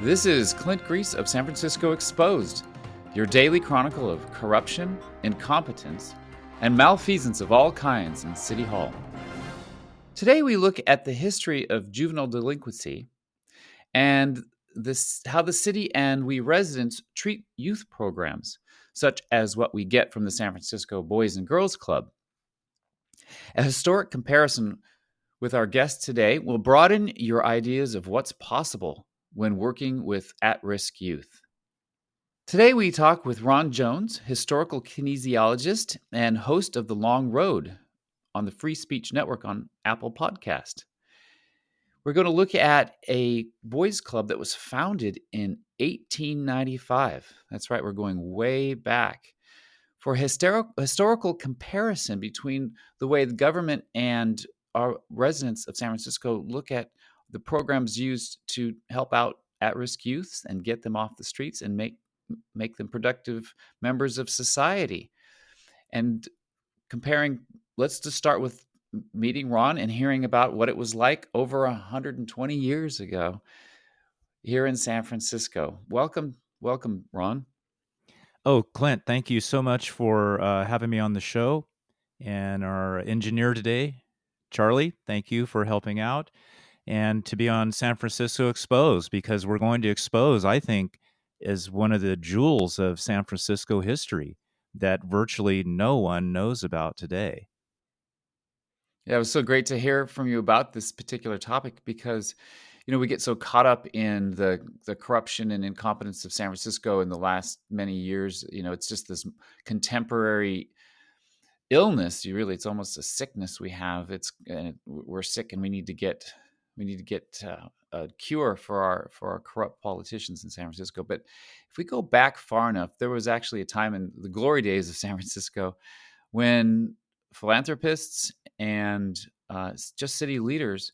This is Clint Grease of San Francisco Exposed, your daily chronicle of corruption, incompetence, and malfeasance of all kinds in City Hall. Today we look at the history of juvenile delinquency and how the city and we residents treat youth programs, such as what we get from the San Francisco Boys and Girls Club. A historic comparison with our guest today will broaden your ideas of what's possible when working with at-risk youth. Today we talk with Ron Jones, historical kinesiologist and host of The Long Road on the Free Speech Network on Apple Podcast. We're going to look at a boys' club that was founded in 1895. That's right, we're going way back. For historical comparison between the way the government and our residents of San Francisco look at the programs used to help out at-risk youths and get them off the streets and make them productive members of society. And comparing, let's just start with meeting Ron and hearing about what it was like over 120 years ago here in San Francisco. Welcome, Ron. Oh, Clint, thank you so much for having me on the show. And our engineer today, Charlie, thank you for helping out. And to be on San Francisco Exposed, because we're going to expose, I think, is one of the jewels of San Francisco history that virtually no one knows about today. Yeah, it was so great to hear from you about this particular topic because, we get so caught up in the corruption and incompetence of San Francisco in the last many years. It's just this contemporary illness. It's almost a sickness we have. We're sick, and we need to get a cure for our corrupt politicians in San Francisco. But if we go back far enough, there was actually a time in the glory days of San Francisco when philanthropists and just city leaders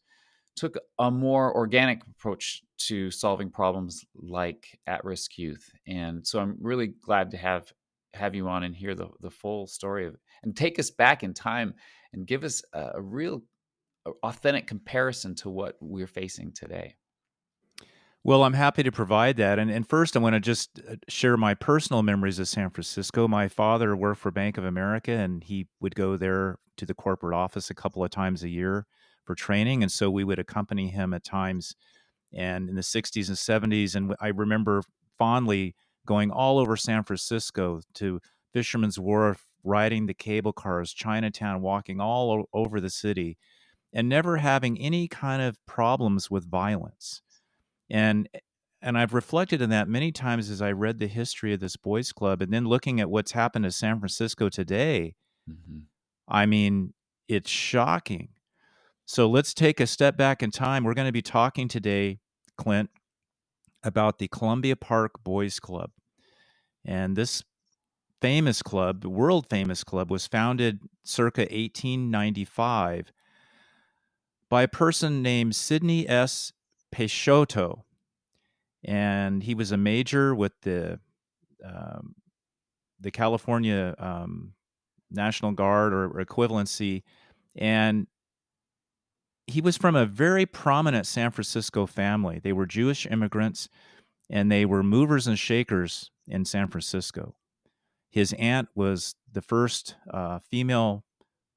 took a more organic approach to solving problems like at-risk youth. And so I'm really glad to have you on and hear the full story of it and take us back in time and give us a real authentic comparison to what we're facing today. Well, I'm happy to provide that. And first, I want to just share my personal memories of San Francisco. My father worked for Bank of America, and he would go there to the corporate office a couple of times a year for training. And so we would accompany him at times and in the 60s and 70s. And I remember fondly going all over San Francisco to Fisherman's Wharf, riding the cable cars, Chinatown, walking all over the city, and never having any kind of problems with violence. And I've reflected on that many times as I read the history of this boys club and then looking at what's happened to San Francisco today. Mm-hmm. I mean, it's shocking. So let's take a step back in time. We're going to be talking today, Clint, about the Columbia Park Boys Club. And this famous club, the world famous club, was founded circa 1895 by a person named Sidney S. Poixotto. And he was a major with the California National Guard or equivalency, and he was from a very prominent San Francisco family. They were Jewish immigrants, and they were movers and shakers in San Francisco. His aunt was the first female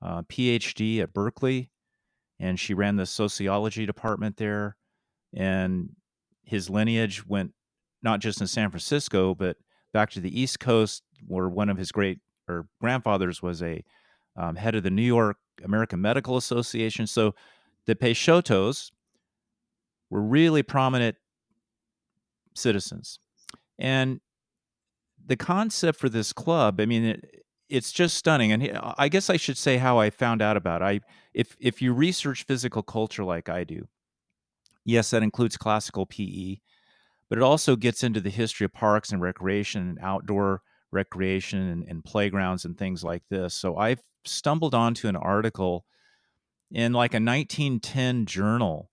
PhD at Berkeley, and she ran the sociology department there. And his lineage went not just in San Francisco, but back to the East Coast, where one of his grandfathers was a head of the New York American Medical Association. So the Poixottos were really prominent citizens. And the concept for this club, I mean, it's just stunning. And I guess I should say how I found out about it. If you research physical culture like I do, yes, that includes classical PE, but it also gets into the history of parks and recreation and outdoor recreation and playgrounds and things like this. So I've stumbled onto an article in like a 1910 journal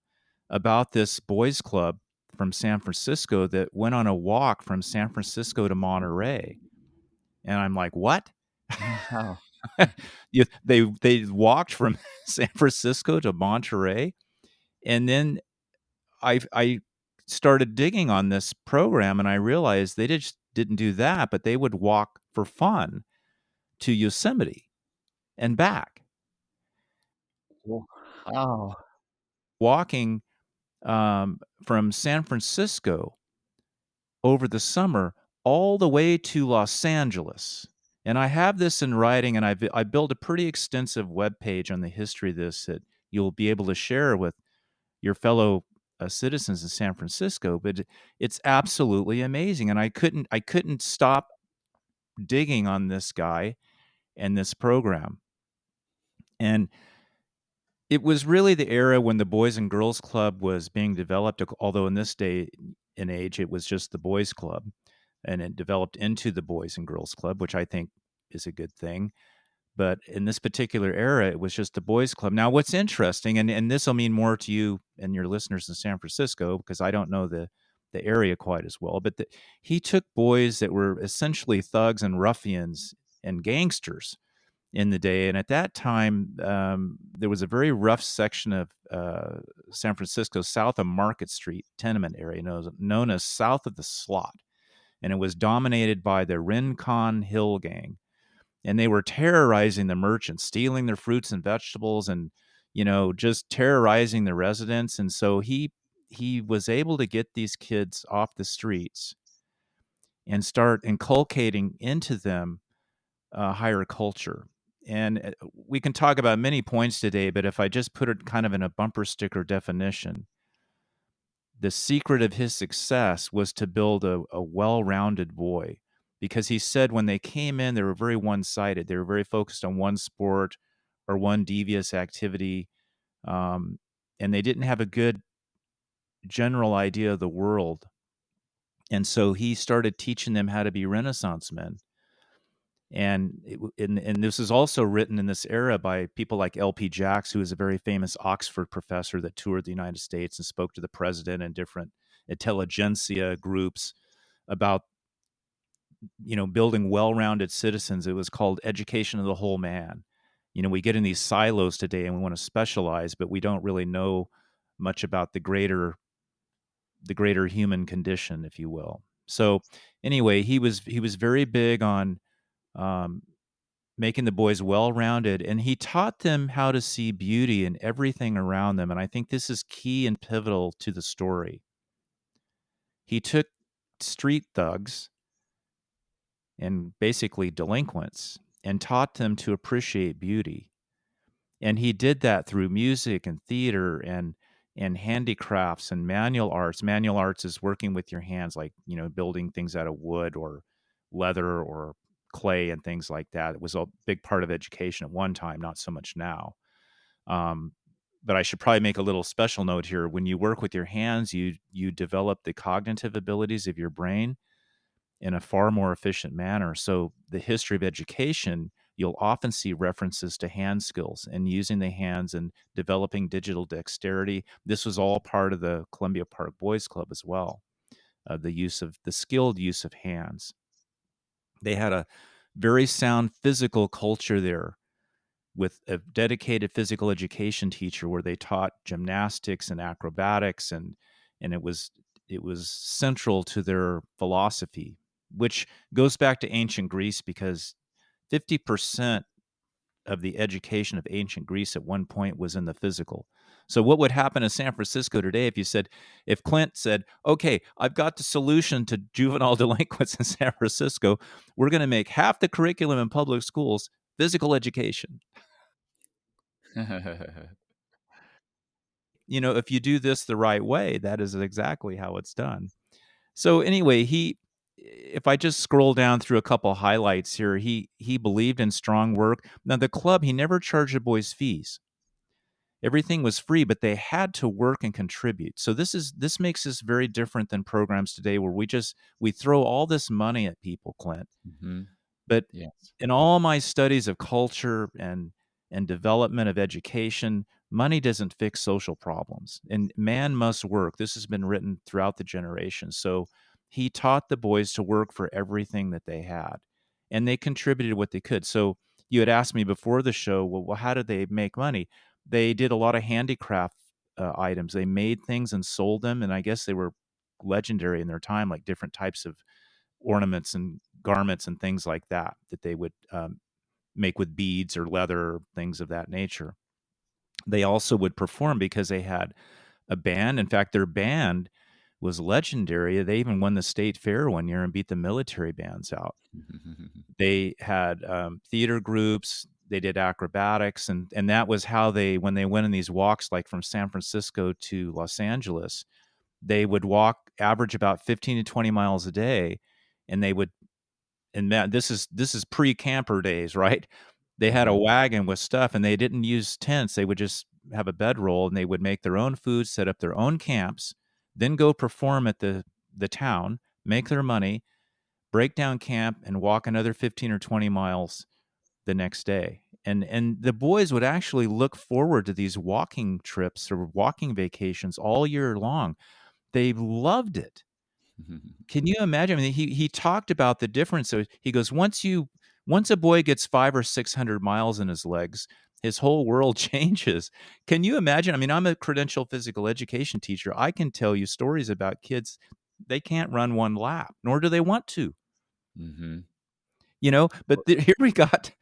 about this boys club from San Francisco that went on a walk from San Francisco to Monterey. And I'm like, what? Wow. They walked from San Francisco to Monterey. And then I started digging on this program, and I realized they just didn't do that, but they would walk for fun to Yosemite and back, Wow. walking from San Francisco over the summer all the way to Los Angeles. And I have this in writing, and I built a pretty extensive web page on the history of this that you'll be able to share with your fellow citizens in San Francisco. But it's absolutely amazing, and I couldn't stop digging on this guy and this program. And it was really the era when the Boys and Girls Club was being developed, although in this day and age, it was just the Boys Club, and it developed into the Boys and Girls Club, which I think is a good thing. But in this particular era, it was just the Boys Club. Now, what's interesting, and this will mean more to you and your listeners in San Francisco, because I don't know the area quite as well, but he took boys that were essentially thugs and ruffians and gangsters in the day. And at that time, there was a very rough section of San Francisco south of Market Street tenement area known as south of the Slot. And it was dominated by the Rincon Hill Gang. And they were terrorizing the merchants, stealing their fruits and vegetables, and just terrorizing the residents. And so he was able to get these kids off the streets and start inculcating into them higher culture. And we can talk about many points today, but if I just put it kind of in a bumper sticker definition, the secret of his success was to build a well rounded boy. Because he said when they came in, they were very one sided. They were very focused on one sport or one devious activity. Um, and they didn't have a good general idea of the world. And so he started teaching them how to be Renaissance men. And this is also written in this era by people like L.P. Jacks, who is a very famous Oxford professor that toured the United States and spoke to the president and different intelligentsia groups about building well-rounded citizens. It was called education of the whole man. We get in these silos today and we want to specialize, but we don't really know much about the greater human condition, if you will. So anyway, he was very big on um, making the boys well-rounded, and he taught them how to see beauty in everything around them. And I think this is key and pivotal to the story. He took street thugs and basically delinquents and taught them to appreciate beauty. And he did that through music and theater and handicrafts and manual arts. Manual arts is working with your hands, like building things out of wood or leather or clay and things like that. It was a big part of education at one time, not so much now. Um, but I should probably make a little special note here. When you work with your hands, you develop the cognitive abilities of your brain in a far more efficient manner. So the history of education, you'll often see references to hand skills and using the hands and developing digital dexterity. This was all part of the Columbia Park Boys Club as well. The skilled use of hands. They had a very sound physical culture there with a dedicated physical education teacher where they taught gymnastics and acrobatics, and it was central to their philosophy, which goes back to ancient Greece, because 50% of the education of ancient Greece at one point was in the physical. So what would happen in San Francisco today if Clint said, "Okay, I've got the solution to juvenile delinquents in San Francisco. We're going to make half the curriculum in public schools physical education." If you do this the right way, that is exactly how it's done. So anyway, if I just scroll down through a couple highlights here, he believed in strong work. Now the club, he never charged the boys fees. Everything was free, but they had to work and contribute. So this makes this very different than programs today where we throw all this money at people, Clint. Hmm. But Yes. in all my studies of culture and development of education, money doesn't fix social problems. And man must work. This has been written throughout the generations. So he taught the boys to work for everything that they had, and they contributed what they could. So you had asked me before the show, well, how did they make money? They did a lot of handicraft items. They made things and sold them, and I guess they were legendary in their time, like different types of ornaments and garments and things like that that they would make with beads or leather, things of that nature. They also would perform because they had a band. In fact, their band was legendary. They even won the state fair one year and beat the military bands out. They had theater groups. They did acrobatics, and that was how they, when they went in these walks, like from San Francisco to Los Angeles, they would walk, average about 15 to 20 miles a day, and they would, and this is pre-camper days, right? They had a Mhm. wagon with stuff, and they didn't use tents. They would just have a bedroll, and they would make their own food, set up their own camps, then go perform at the town, make their money, break down camp, and walk another 15 or 20 miles the next day. And the boys would actually look forward to these walking trips or walking vacations all year long. They loved it. Can you imagine? I mean, he talked about the difference. So he goes, once a boy gets 500 or 600 miles in his legs, his whole world changes. Can you imagine? I mean, I'm a credentialed physical education teacher. I can tell you stories about kids. They can't run one lap, nor do they want to. Mhm. But here we got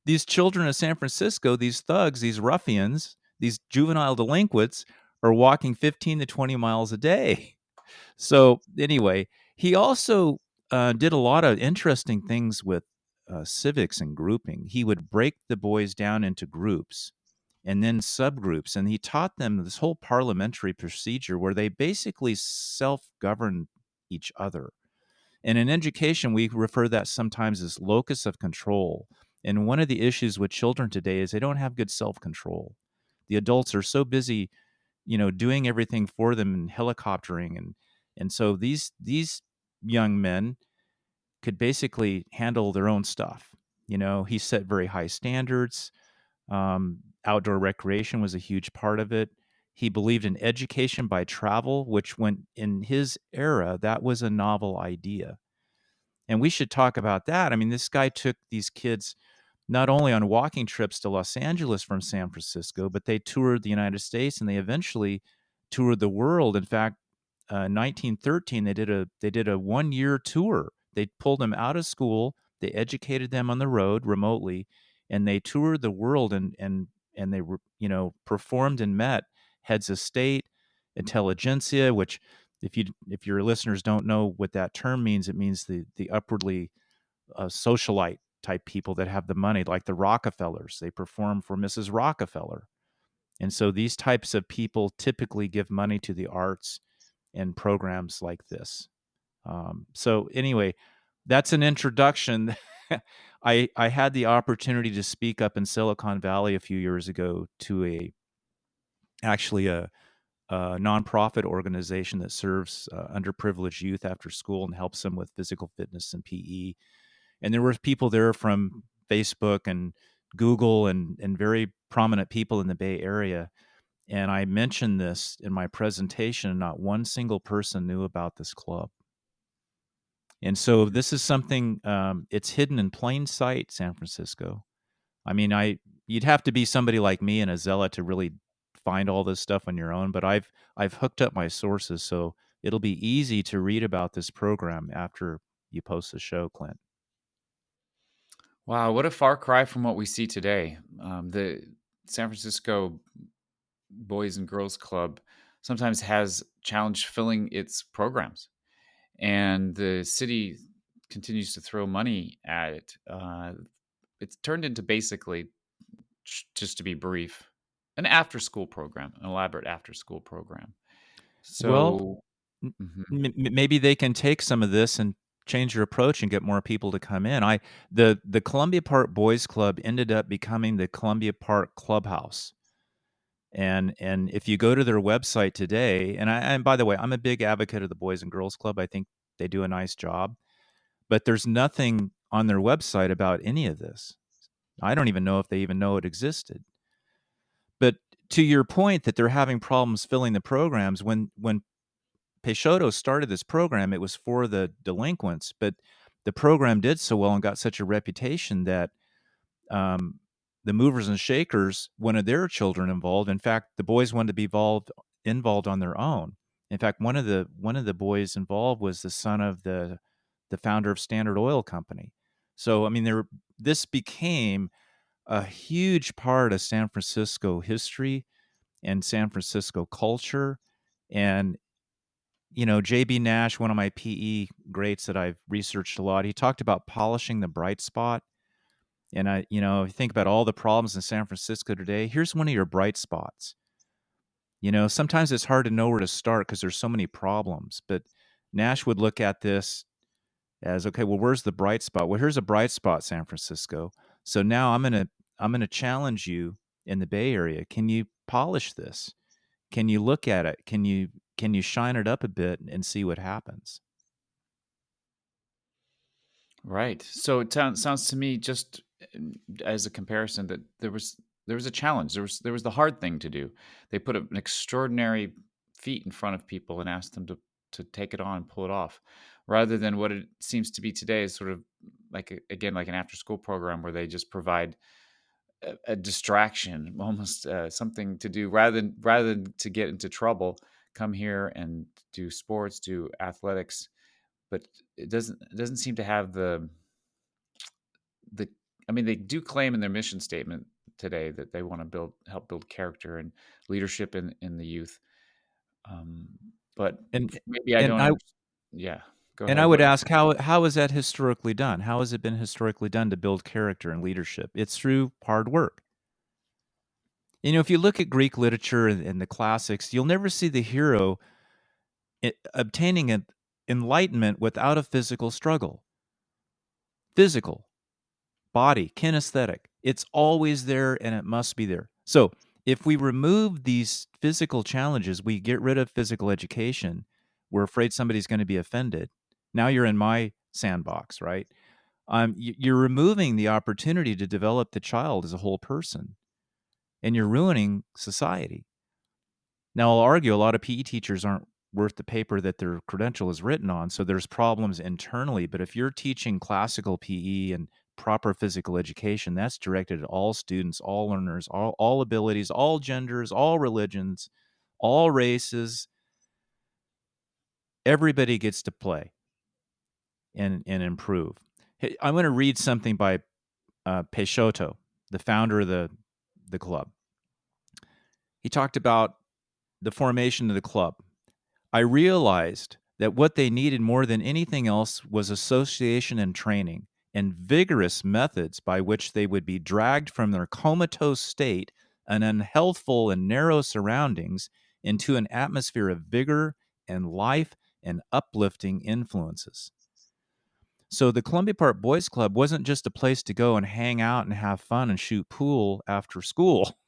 these children of San Francisco, these thugs, these ruffians, these juvenile delinquents are walking 15 to 20 miles a day. So anyway, he also did a lot of interesting things with civics and grouping. He would break the boys down into groups and then subgroups, and he taught them this whole parliamentary procedure where they basically self-govern each other. And in education, we refer that sometimes as locus of control. And one of the issues with children today is they don't have good self-control. The adults are so busy, doing everything for them and helicoptering, and so these young men could basically handle their own stuff. He set very high standards. Outdoor recreation was a huge part of it. He believed in education by travel, which, when in his era, that was a novel idea. And we should talk about that. I mean, this guy took these kids not only on walking trips to Los Angeles from San Francisco, but they toured the United States and they eventually toured the world. In fact, 1913, they did a 1 year tour. They pulled them out of school, they educated them on the road remotely, and they toured the world and they were, performed and met heads of state, intelligentsia, which if your listeners don't know what that term means, it means the upwardly socialite type people that have the money, like the Rockefellers. They perform for Mrs. Rockefeller. And so these types of people typically give money to the arts and programs like this. So anyway, that's an introduction. I had the opportunity to speak up in Silicon Valley a few years ago to actually a nonprofit organization that serves underprivileged youth after school and helps them with physical fitness and PE. And there were people there from Facebook and Google and very prominent people in the Bay Area. And I mentioned this in my presentation, and not one single person knew about this club. And so this is something, it's hidden in plain sight, San Francisco. I mean, you'd have to be somebody like me and a zealot to really find all this stuff on your own, but I've hooked up my sources, so it'll be easy to read about this program after you post the show, Clint. Wow, what a far cry from what we see today. The San Francisco Boys and Girls Club sometimes has challenged filling its programs, and the city continues to throw money at it. It's turned into basically, just to be brief, an after-school program, an elaborate after-school program. Well, So, m mhm. maybe they can take some of this and change their approach and get more people to come in. The Columbia Park Boys Club ended up becoming the Columbia Park Clubhouse. And if you go to their website today, and by the way, I'm a big advocate of the Boys and Girls Club. I think they do a nice job, but there's nothing on their website about any of this. I don't even know if they even know it existed. But to your point that they're having problems filling the programs, when Poixotto started this program, it was for the delinquents, but the program did so well and got such a reputation that um, the movers and shakers wanted their children involved. In fact, the boys wanted to be involved on their own. In fact, one of the boys involved was the son of the founder of Standard Oil Company. So, I mean, this became a huge part of San Francisco history and San Francisco culture. And, JB Nash, one of my PE greats that I've researched a lot, he talked about polishing the bright spot. And if you think about all the problems in San Francisco today, here's one of your bright spots. Sometimes it's hard to know where to start because there's so many problems. But Nash would look at this as, okay, well, where's the bright spot? Well, here's a bright spot, San Francisco. So now I'm gonna challenge you in the Bay Area. Can you polish this? Can you look at it? Can you shine it up a bit and see what happens? Right. So it sounds to me, just as a comparison, that there was a challenge. There was the hard thing to do. They put an extraordinary feat in front of people and asked them to take it on and pull it off, rather than what it seems to be today is sort of like again, like an after school program where they just provide a distraction, almost something to do, rather than to get into trouble. Come here and do sports, do athletics, but it doesn't seem to have the I mean, they do claim in their mission statement today that they want to help build character and leadership in the youth. Um, but And maybe I and don't I understand. Yeah, go and I ahead. would ask, how is that historically done? How has it been historically done to build character and leadership? It's through hard work. If you look at Greek literature and the classics, you'll never see the hero obtaining an enlightenment without a physical struggle. Physical, body, kinesthetic. It's always there and it must be there. So if we remove these physical challenges, we get rid of physical education. We're afraid somebody's going to be offended. Now you're in my sandbox, right? You're removing the opportunity to develop the child as a whole person, and you're ruining society. Now, I'll argue a lot of PE teachers aren't worth the paper that their credential is written on, so there's problems internally. But if you're teaching classical PE and proper physical education, that's directed at all students, all learners, all abilities, all genders, all religions, all races. Everybody gets to play and improve. Hey, I'm going to read something by Poixotto, the founder of the club. He talked about the formation of the club. I realized that what they needed more than anything else was association and training, and vigorous methods by which they would be dragged from their comatose state and unhealthful and narrow surroundings into an atmosphere of vigor and life and uplifting influences. So the Columbia Park Boys Club wasn't just a place to go and hang out and have fun and shoot pool after school.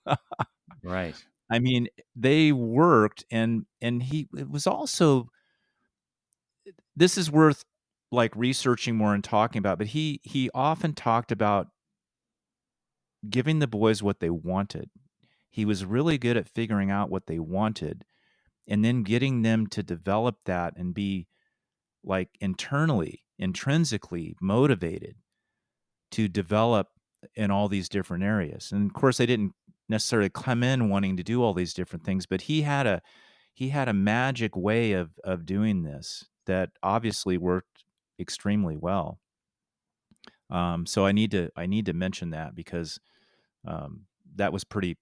Right. I mean, they worked, and he it was also, this is worth like researching more and talking about, but he often talked about giving the boys what they wanted. He was really good at figuring out what they wanted and then getting them to develop that and be like internally, intrinsically motivated to develop in all these different areas. And of course, they didn't necessarily come in wanting to do all these different things, but he had a magic way of doing this that obviously worked extremely well. So I need to mention that because um, that was pretty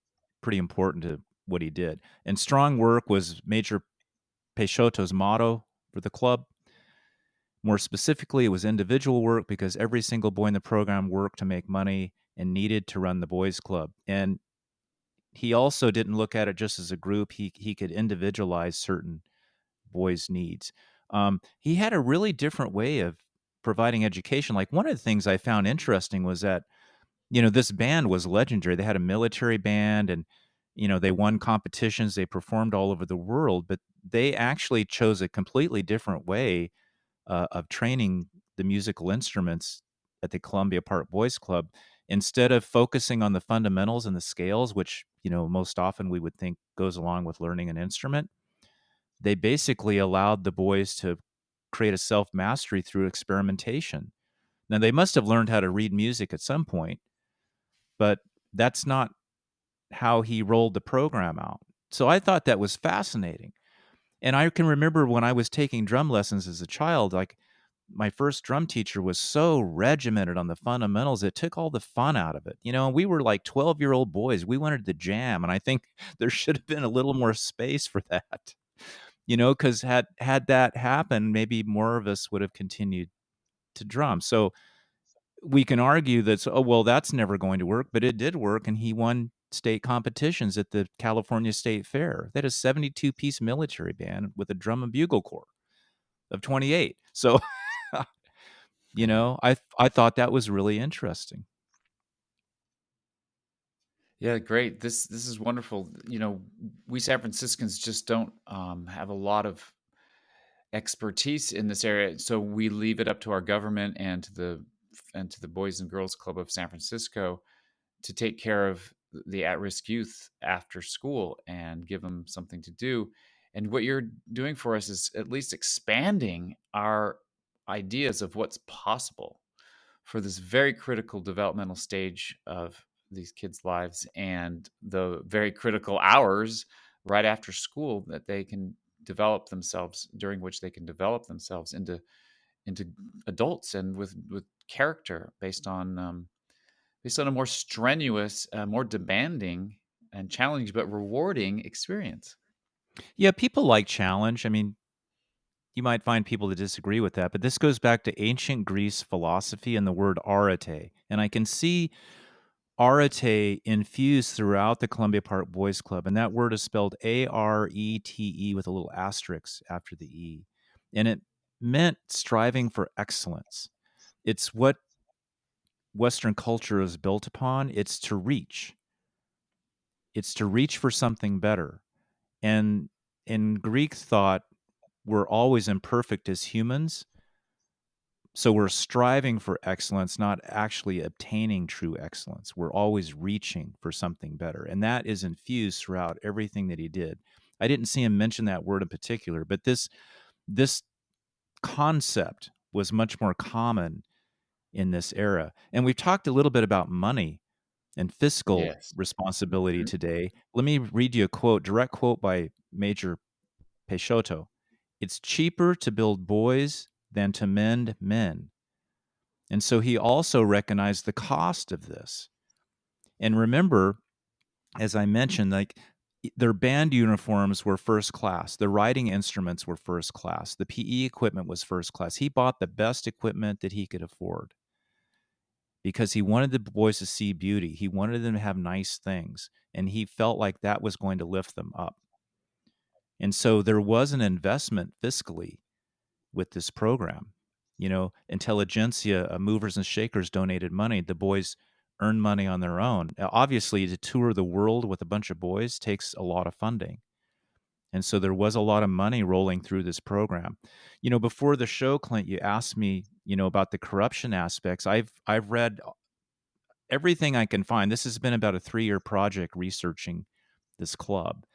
important to what he did. And strong work was Major Peixoto's motto for the club. More specifically, it was individual work because every single boy in the program worked to make money and needed to run the boys' club. And he also didn't look at it just as a group. He could individualize certain boys' needs. He had a really different way of providing education. Like one of the things I found interesting was that this band was legendary. They had a military band, and they won competitions. They performed all over the world, but they actually chose a completely different way of training the musical instruments at the Columbia Park Boys Club. Instead of focusing on the fundamentals and the scales, which most often we would think goes along with learning an instrument, they basically allowed the boys to create a self mastery through experimentation. Now they must have learned how to read music at some point, but that's not how he rolled the program out. So I thought that was fascinating. And I can remember when I was taking drum lessons as a child, like my first drum teacher was so regimented on the fundamentals, it took all the fun out of it. And we were like 12-year-old boys. We wanted to jam. And I think there should have been a little more space for that. Because had that happened, maybe more of us would have continued to drum. So we can argue that, oh, well, that's never going to work, but it did work. And he won state competitions at the California State Fair. They had a 72-piece military band with a drum and bugle corps of 28. So, I thought that was really interesting. Yeah, great. This is wonderful. We San Franciscans just don't have a lot of expertise in this area, so we leave it up to our government and to the Boys and Girls Club of San Francisco to take care of the at-risk youth after school and give them something to do. And what you're doing for us is at least expanding our ideas of what's possible for this very critical developmental stage of these kids' lives and the very critical hours right after school that they can develop themselves, during which they can develop themselves into adults and with character based on a more strenuous, more demanding and challenging but rewarding experience. Yeah, people like challenge. I mean, you might find people that disagree with that, but this goes back to ancient Greece philosophy and the word arete. And I can see arete infused throughout the Columbia Park Boys Club. And that word is spelled Arete with a little asterisk after the E. And it meant striving for excellence. It's what Western culture is built upon. It's to reach for something better. And in Greek thought, we're always imperfect as humans. So we're striving for excellence, not actually obtaining true excellence. We're always reaching for something better. And that is infused throughout everything that he did. I didn't see him mention that word in particular, but this concept was much more common in this era. And we've talked a little bit about money and fiscal Yes. responsibility Mhm. today. Let me read you a quote, direct quote by Major Poixotto. It's cheaper to build boys than to mend men. And so he also recognized the cost of this. And remember, as I mentioned, like their band uniforms were first class, the riding instruments were first class, the PE equipment was first class. He bought the best equipment that he could afford because he wanted the boys to see beauty. He wanted them to have nice things, and he felt like that was going to lift them up. And so there was an investment fiscally with this program. Intelligentsia, movers and shakers donated money. The boys earned money on their own. Now, obviously, to tour the world with a bunch of boys takes a lot of funding. And so there was a lot of money rolling through this program. Before the show, Clint, you asked me, about the corruption aspects. I've read everything I can find. This has been about a 3-year project researching this club.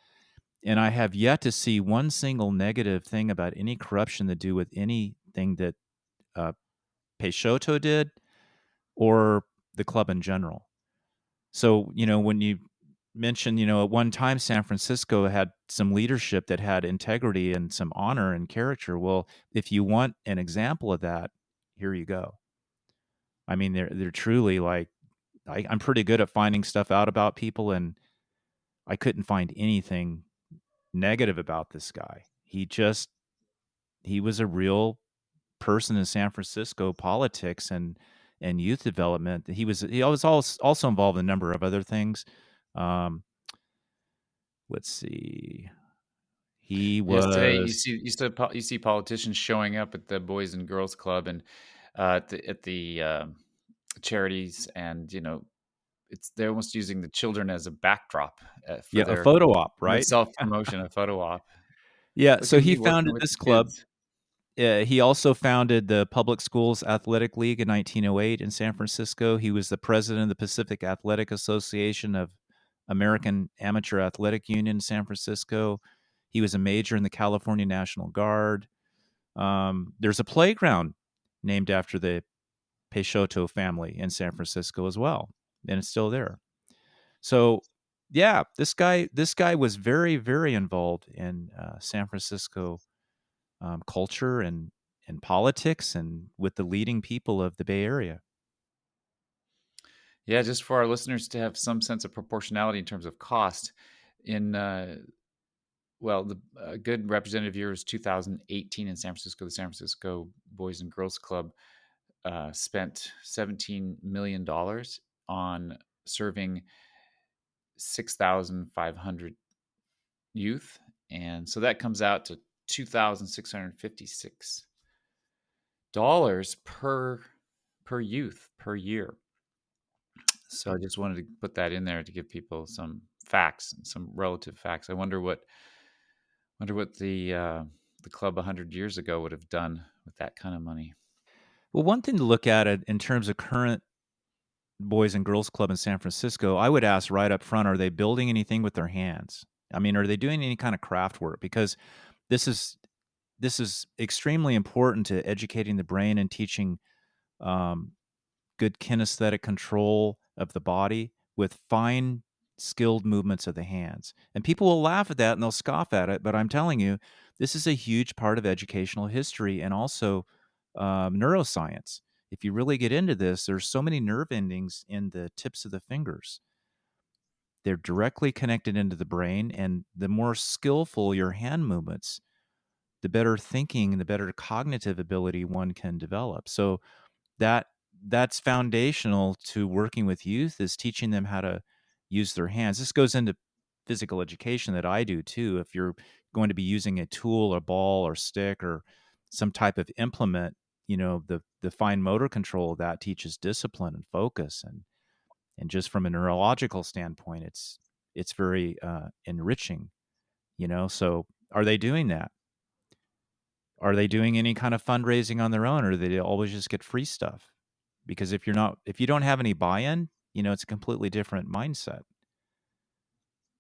And I have yet to see one single negative thing about any corruption to do with anything that uh, Poixotto did or the club in general. So, when you mention, at one time San Francisco had some leadership that had integrity and some honor and character. Well, if you want an example of that, here you go. I mean, they're truly like I'm pretty good at finding stuff out about people, and I couldn't find anything negative about this guy. He was a real person in San Francisco politics and youth development. He was also involved in a number of other things. Um, let's see. He Yes, today you was see you see politicians showing up at the Boys and Girls Club and at the charities, and they're almost using the children as a backdrop for yeah, a their photo op, right? self promotion, a photo op. Yeah, Look so at he me working founded with this the club. kids. He also founded the Public Schools Athletic League in 1908 in San Francisco. He was the president of the Pacific Athletic Association of American Amateur Athletic Union in San Francisco. He was a major in the California National Guard. There's a playground named after the Peixoto family in San Francisco as well, and it's still there. So Yeah, this guy was very, very involved in San Francisco culture and politics and with the leading people of the Bay Area. Yeah, just for our listeners to have some sense of proportionality in terms of cost, in well, the a good representative year was 2018 in San Francisco. The San Francisco Boys and Girls Club spent $17 million on serving 6,500 youth, and so that comes out to $2,656 per youth per year. So I just wanted to put that in there to give people some facts, some relative facts. I wonder what the club 100 years ago would have done with that kind of money. Well, one thing to look at it in terms of current Boys and Girls Club in San Francisco, I would ask right up front, are they building anything with their hands? I mean, are they doing any kind of craft work? Because this is this is extremely important to educating the brain and teaching um, good kinesthetic control of the body with fine, skilled movements of the hands. And people will laugh at that and they'll scoff at it, but I'm telling you, this is a huge part of educational history and also neuroscience. If you really get into this, there's so many nerve endings in the tips of the fingers. They're directly connected into the brain, and the more skillful your hand movements, the better thinking and the better cognitive ability one can develop. So that that's foundational to working with youth is teaching them how to use their hands. This goes into physical education that I do too. If you're going to be using a tool or ball or stick or some type of implement, the fine motor control of that teaches discipline and focus and just from a neurological standpoint, it's very enriching. So are they doing that? Are they doing any kind of fundraising on their own, or do they always just get free stuff? Because if you don't have any buy-in, it's a completely different mindset.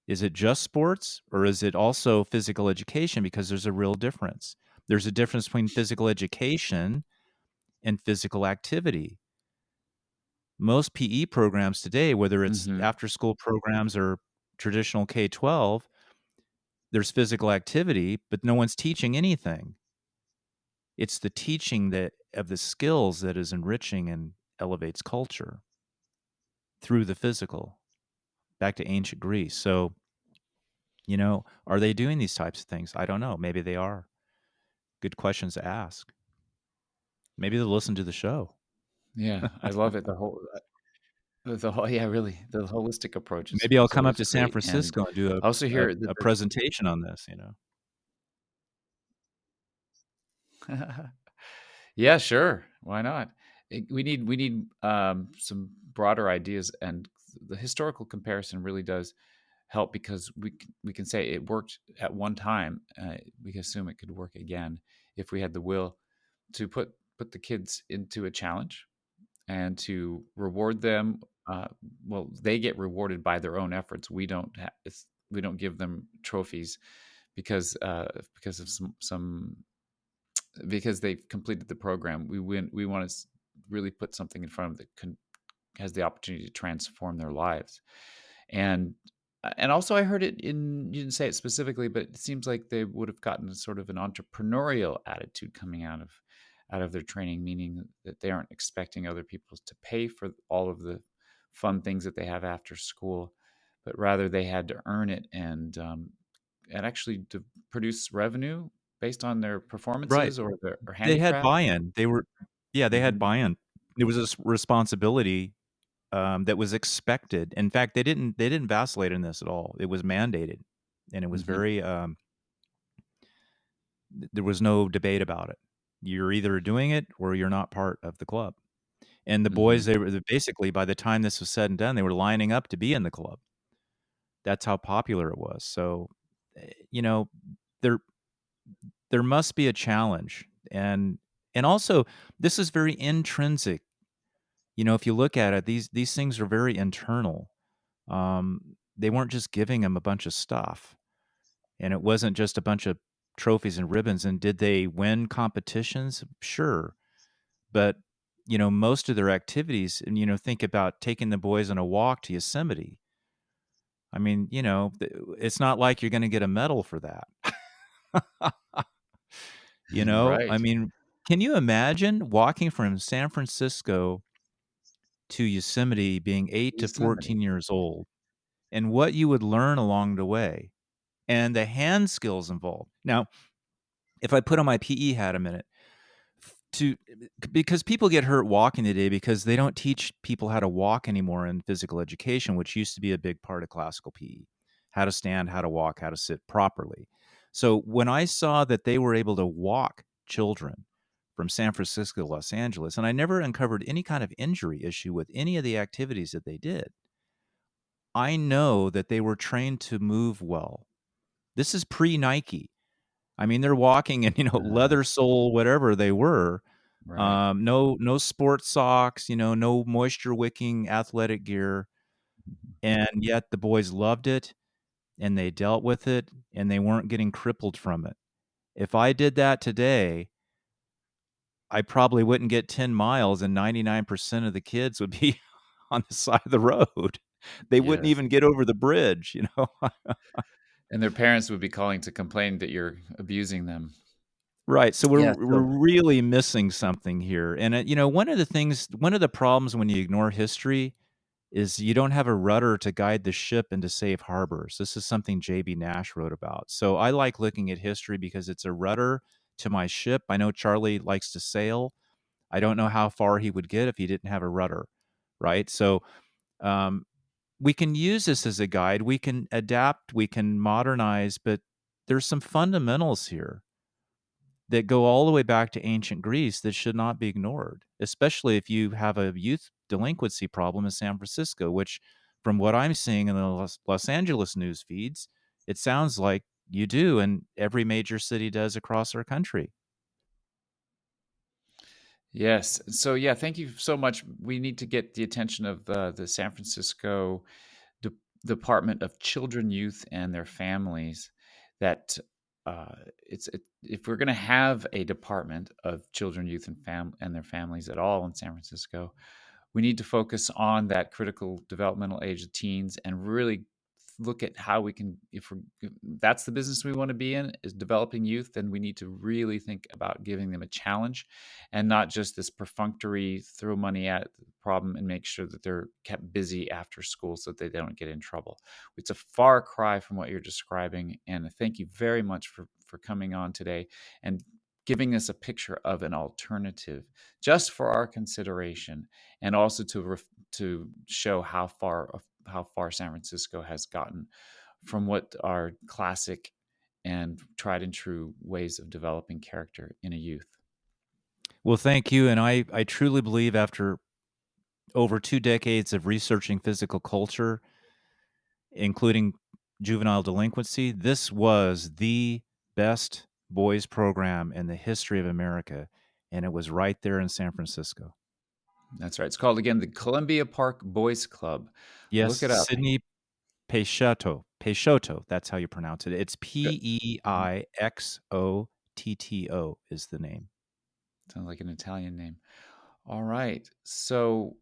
Is it just sports or is it also physical education? Because there's a real difference. There's a difference between physical education and physical activity. Most PE programs today, whether it's Mhm. after school programs or traditional K-12, there's physical activity, but no one's teaching anything. It's the teaching that of the skills that is enriching and elevates culture through the physical, back to ancient Greece. So, are they doing these types of things? I don't know. Maybe they are. Good questions to ask. Maybe they'll listen to the show. Yeah, I love it. The whole yeah, really, the holistic approach is Maybe I'll is come up always to San great, and Francisco and do I also a, hear that a presentation on this. there's Yeah, sure, why not? We need some broader ideas, and the historical comparison really does help because we can say it worked at one time, we can assume it could work again if we had the will to put the kids into a challenge and to reward them. Well, they get rewarded by their own efforts. We don't give them trophies because of some because they've completed the program. We want to really put something in front of them that has the opportunity to transform their lives. And and also I heard it in you didn't say it specifically, but it seems like they would have gotten sort of an entrepreneurial attitude coming out of their training, meaning that they aren't expecting other people to pay for all of the fun things that they have after school, but rather they had to earn it and actually to produce revenue based on their Right. performances or their or They had handicraft. buy-in. Yeah, they had Mhm, buy-in. There was this responsibility that was expected. In fact, they didn't vacillate in this at all. It was mandated, and it was mhm, very. There was no debate about it. You're either doing it or you're not part of the club. And the boys, mhm. basically by the time this was said and done, they were lining up to be in the club. That's how popular it was. So, you know, there there must be a challenge, and also this is very intrinsic. If you look at it, these things are very internal. They weren't just giving them a bunch of stuff, and it wasn't just a bunch of trophies and ribbons. And did they win competitions? Sure, but most of their activities, and think about taking the boys on a walk to Yosemite. I mean, it's not like you're going to get a medal for that. I Right. mean, can you imagine walking from San Francisco to Yosemite being 8 to Yosemite. 14 years old and what you would learn along the way and the hand skills involved? Now, if I put on my PE hat a minute, to because people get hurt walking today because they don't teach people how to walk anymore in physical education, which used to be a big part of classical PE. How to stand, how to walk, how to sit properly. So when I saw that they were able to walk children from San Francisco to Los Angeles, and I never uncovered any kind of injury issue with any of the activities that they did, I know that they were trained to move well. This is pre-Nike. I mean, they're walking in, Uh, leather sole, whatever they were. right. No sports socks, no moisture wicking athletic gear. And yet the boys loved it and they dealt with it and they weren't getting crippled from it. If I did that today, I probably wouldn't get 10 miles and 99% of the kids would be on the side of the road. They wouldn't Yes. even get over the bridge. And their parents would be calling to complain that you're abusing them. Right, so we're Yeah, we're so really missing something here, and, one of the problems when you ignore history is you don't have a rudder to guide the ship into safe harbors. This is something J.B. Nash wrote about. So I like looking at history because it's a rudder to my ship. I know Charlie likes to sail. I don't know how far he would get if he didn't have a rudder, right? So um, we can use this as a guide. We can adapt. We can modernize, but there's some fundamentals here that go all the way back to ancient Greece that should not be ignored, especially if you have a youth delinquency problem in San Francisco, which, from what I'm seeing in the Los Angeles news feeds, it sounds like you do, and every major city does across our country. yes. So yeah, thank you so much. We need to get the attention of the San Francisco De- Department of Children, Youth, and their families. That if we're going to have a department of children, youth, and their families at all in San Francisco, we need to focus on that critical developmental age of teens and really look at how we can if that's the business we want to be in is developing youth, then we need to really think about giving them a challenge and not just this perfunctory throw money at the problem and make sure that they're kept busy after school so that they don't get in trouble. It's a far cry from what you're describing, and thank you very much for coming on today and giving us a picture of an alternative just for our consideration, and also to show how far San Francisco has gotten from what are classic and tried and true ways of developing character in a youth. Well, thank you. And I truly believe after over 2 decades of researching physical culture, including juvenile delinquency, this was the best boys program in the history of America. And it was right there in San Francisco. That's right. It's called again the Columbia Park Boys Club. Yes, Look it up. Sidney Poixotto, that's how you pronounce it. It's Good. Mhm. Peixotto is the name. Sounds like an Italian name. All right. So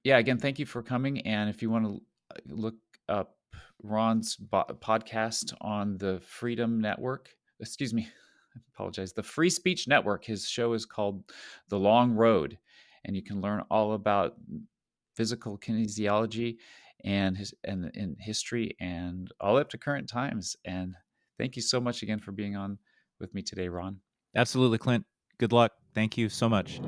yeah, again, thank you for coming. And if you want to look up Ron's podcast on the Freedom Network, excuse me, I apologize, the Free Speech Network, his show is called The Long Road. And you can learn all about physical kinesiology and in history and all up to current times. And thank you so much again for being on with me today, Ron. Absolutely, Clint. Good luck. Thank you so much.